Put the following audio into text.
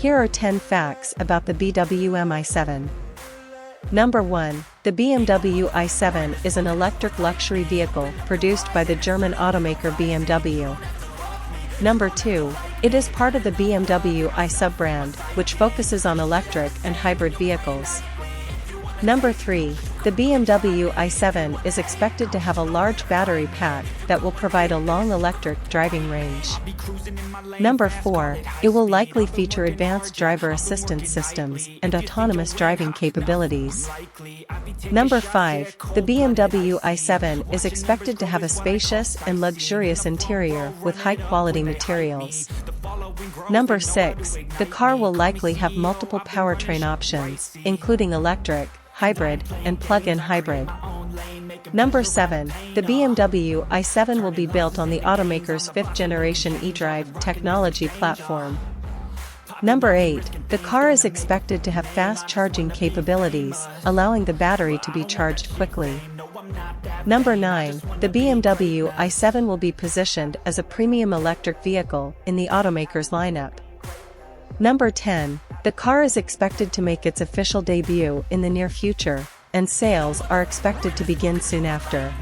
Here are 10 facts about the BMW i7. Number 1. The BMW i7 is an electric luxury vehicle produced by the German automaker BMW. Number 2. It is part of the BMW i sub-brand, which focuses on electric and hybrid vehicles. Number 3. The BMW i7 is expected to have a large battery pack that will provide a long electric driving range. Number 4. It will likely feature advanced driver assistance systems and autonomous driving capabilities. Number 5. The BMW i7 is expected to have a spacious and luxurious interior with high-quality materials. Number 6. The car will likely have multiple powertrain options, including electric, hybrid, and plug-in hybrid. Number 7. The BMW i7 will be built on the automaker's 5th-generation eDrive technology platform. Number 8. The car is expected to have fast charging capabilities, allowing the battery to be charged quickly. Number 9. The BMW i7 will be positioned as a premium electric vehicle in the automaker's lineup. Number 10. The car is expected to make its official debut in the near future, and sales are expected to begin soon after.